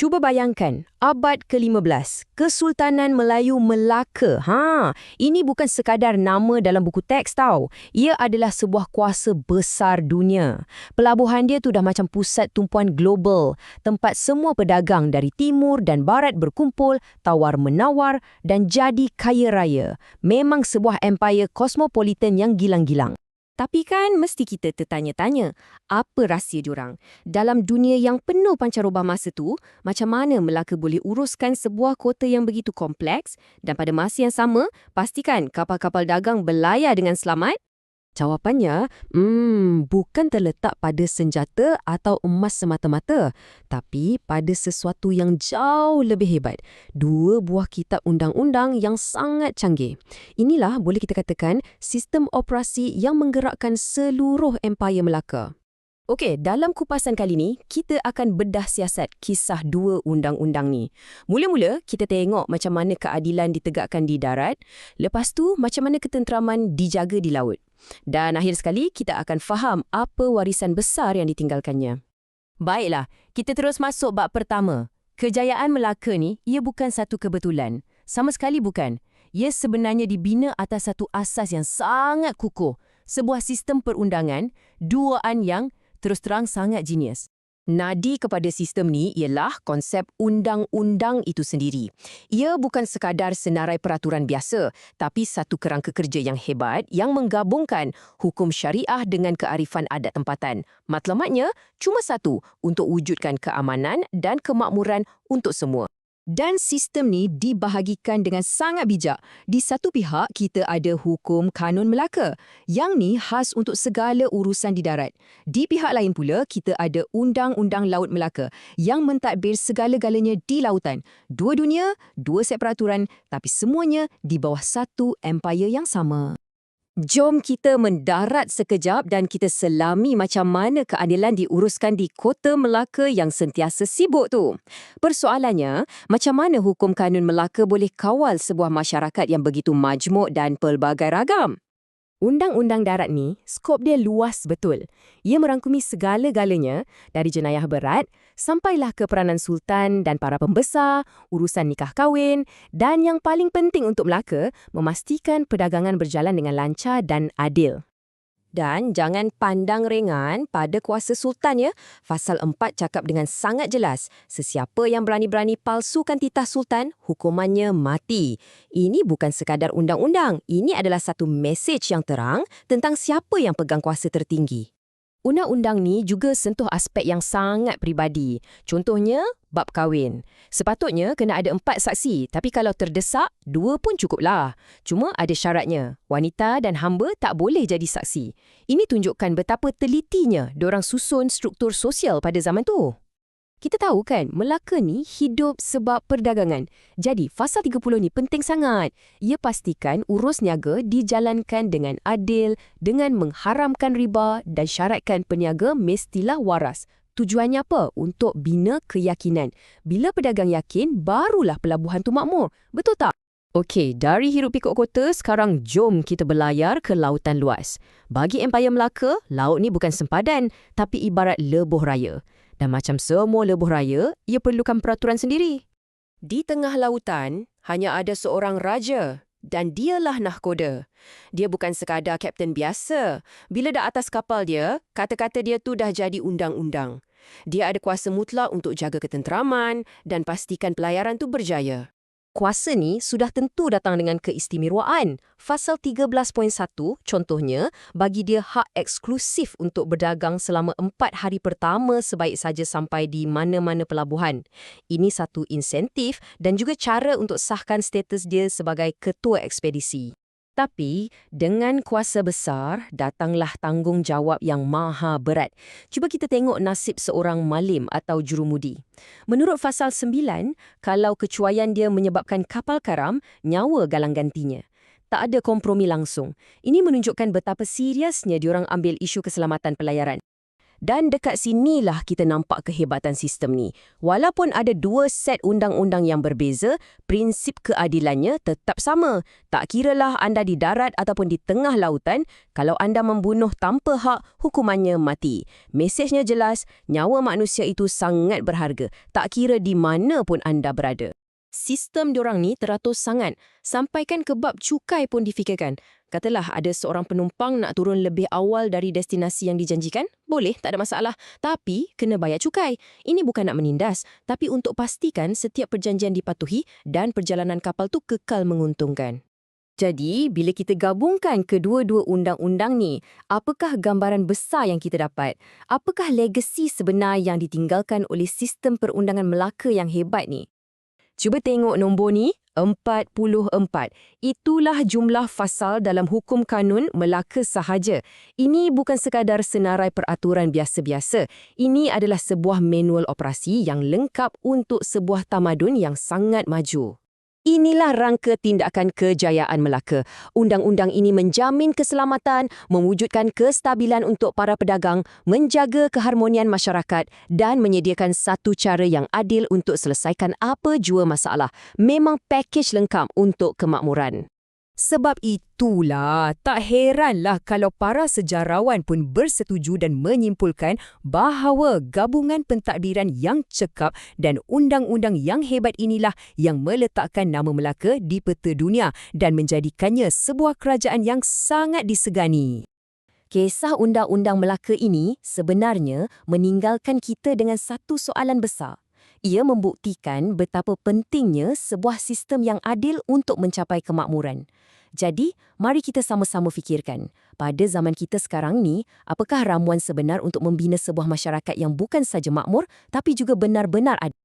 Cuba bayangkan, abad ke-15, Kesultanan Melayu Melaka. Ini bukan sekadar nama dalam buku teks tau. Ia adalah sebuah kuasa besar dunia. Pelabuhan dia tu dah macam pusat tumpuan global, tempat semua pedagang dari timur dan barat berkumpul, tawar-menawar dan jadi kaya raya. Memang sebuah empire kosmopolitan yang gilang-gilang. Tapi kan mesti kita tertanya-tanya, apa rahsia diorang? Dalam dunia yang penuh pancaroba masa tu, macam mana Melaka boleh uruskan sebuah kota yang begitu kompleks dan pada masa yang sama, pastikan kapal-kapal dagang berlayar dengan selamat? Jawapannya, bukan terletak pada senjata atau emas semata-mata, tapi pada sesuatu yang jauh lebih hebat. 2 buah kitab undang-undang yang sangat canggih. Inilah boleh kita katakan sistem operasi yang menggerakkan seluruh empayar Melaka. Okey, dalam kupasan kali ni, kita akan bedah siasat kisah 2 undang-undang ni. Mula-mula, kita tengok macam mana keadilan ditegakkan di darat, lepas tu macam mana ketenteraman dijaga di laut. Dan akhir sekali, kita akan faham apa warisan besar yang ditinggalkannya. Baiklah, kita terus masuk bab pertama. Kejayaan Melaka ni, ia bukan satu kebetulan. Sama sekali bukan. Ia sebenarnya dibina atas satu asas yang sangat kukuh. Sebuah sistem perundangan, duaan yang terus terang sangat genius. Nadi kepada sistem ni ialah konsep undang-undang itu sendiri. Ia bukan sekadar senarai peraturan biasa, tapi satu kerangka kerja yang hebat yang menggabungkan hukum syariah dengan kearifan adat tempatan. Matlamatnya cuma satu, untuk wujudkan keamanan dan kemakmuran untuk semua. Dan sistem ni dibahagikan dengan sangat bijak. Di satu pihak, kita ada hukum kanun Melaka. Yang ni khas untuk segala urusan di darat. Di pihak lain pula, kita ada Undang-Undang Laut Melaka yang mentadbir segala-galanya di lautan. 2 dunia, 2 set peraturan, tapi semuanya di bawah satu empayar yang sama. Jom kita mendarat sekejap dan kita selami macam mana keadilan diuruskan di kota Melaka yang sentiasa sibuk tu. Persoalannya, macam mana hukum kanun Melaka boleh kawal sebuah masyarakat yang begitu majmuk dan pelbagai ragam? Undang-undang darat ni, skop dia luas betul. Ia merangkumi segala-galanya, dari jenayah berat, sampailah ke peranan sultan dan para pembesar, urusan nikah kahwin, dan yang paling penting untuk Melaka, memastikan perdagangan berjalan dengan lancar dan adil. Dan jangan pandang ringan pada kuasa sultan ya. Fasal 4 cakap dengan sangat jelas, sesiapa yang berani-berani palsukan titah sultan, hukumannya mati. Ini bukan sekadar undang-undang, ini adalah satu mesej yang terang tentang siapa yang pegang kuasa tertinggi. Undang-undang ni juga sentuh aspek yang sangat peribadi. Contohnya, bab kahwin. Sepatutnya kena ada 4 saksi, tapi kalau terdesak, 2 pun cukuplah. Cuma ada syaratnya. Wanita dan hamba tak boleh jadi saksi. Ini tunjukkan betapa telitinya diorang susun struktur sosial pada zaman tu. Kita tahu kan, Melaka ni hidup sebab perdagangan. Jadi, Fasal 30 ni penting sangat. Ia pastikan urus niaga dijalankan dengan adil, dengan mengharamkan riba dan syaratkan peniaga mestilah waras. Tujuannya apa? Untuk bina keyakinan. Bila pedagang yakin, barulah pelabuhan tu makmur. Betul tak? Okey, dari hiruk pikuk kota, sekarang jom kita berlayar ke lautan luas. Bagi empayar Melaka, laut ni bukan sempadan, tapi ibarat lebuh raya. Dan macam semua lebuh raya, ia perlukan peraturan sendiri. Di tengah lautan, hanya ada seorang raja dan dialah nahkoda. Dia bukan sekadar kapten biasa. Bila dah atas kapal dia, kata-kata dia tu dah jadi undang-undang. Dia ada kuasa mutlak untuk jaga ketenteraman dan pastikan pelayaran tu berjaya. Kuasa ni sudah tentu datang dengan keistimewaan. Fasal 13.1 contohnya bagi dia hak eksklusif untuk berdagang selama 4 hari pertama sebaik saja sampai di mana-mana pelabuhan. Ini satu insentif dan juga cara untuk sahkan status dia sebagai ketua ekspedisi. Tapi, dengan kuasa besar, datanglah tanggungjawab yang maha berat. Cuba kita tengok nasib seorang malim atau jurumudi. Menurut Fasal 9, kalau kecuaian dia menyebabkan kapal karam, nyawa galang gantinya. Tak ada kompromi langsung. Ini menunjukkan betapa seriusnya diorang ambil isu keselamatan pelayaran. Dan dekat sinilah kita nampak kehebatan sistem ni. Walaupun ada dua set undang-undang yang berbeza, prinsip keadilannya tetap sama. Tak kiralah anda di darat ataupun di tengah lautan, kalau anda membunuh tanpa hak, hukumannya mati. Mesejnya jelas, nyawa manusia itu sangat berharga, tak kira di mana pun anda berada. Sistem diorang ni teratur sangat, sampaikan ke bab cukai pun difikirkan. Katalah ada seorang penumpang nak turun lebih awal dari destinasi yang dijanjikan, boleh, tak ada masalah. Tapi, kena bayar cukai. Ini bukan nak menindas, tapi untuk pastikan setiap perjanjian dipatuhi dan perjalanan kapal tu kekal menguntungkan. Jadi, bila kita gabungkan kedua-dua undang-undang ni, apakah gambaran besar yang kita dapat? Apakah legasi sebenar yang ditinggalkan oleh sistem perundangan Melaka yang hebat ni? Cuba tengok nombor ni, 44. Itulah jumlah fasal dalam hukum kanun Melaka sahaja. Ini bukan sekadar senarai peraturan biasa-biasa. Ini adalah sebuah manual operasi yang lengkap untuk sebuah tamadun yang sangat maju. Inilah rangka tindakan kejayaan Melaka. Undang-undang ini menjamin keselamatan, mewujudkan kestabilan untuk para pedagang, menjaga keharmonian masyarakat dan menyediakan satu cara yang adil untuk selesaikan apa jua masalah. Memang pakej lengkap untuk kemakmuran. Sebab itulah, tak heranlah kalau para sejarawan pun bersetuju dan menyimpulkan bahawa gabungan pentadbiran yang cekap dan undang-undang yang hebat inilah yang meletakkan nama Melaka di peta dunia dan menjadikannya sebuah kerajaan yang sangat disegani. Kisah Undang-Undang Melaka ini sebenarnya meninggalkan kita dengan satu soalan besar. Ia membuktikan betapa pentingnya sebuah sistem yang adil untuk mencapai kemakmuran. Jadi, mari kita sama-sama fikirkan, pada zaman kita sekarang ni, apakah ramuan sebenar untuk membina sebuah masyarakat yang bukan saja makmur, tapi juga benar-benar adil?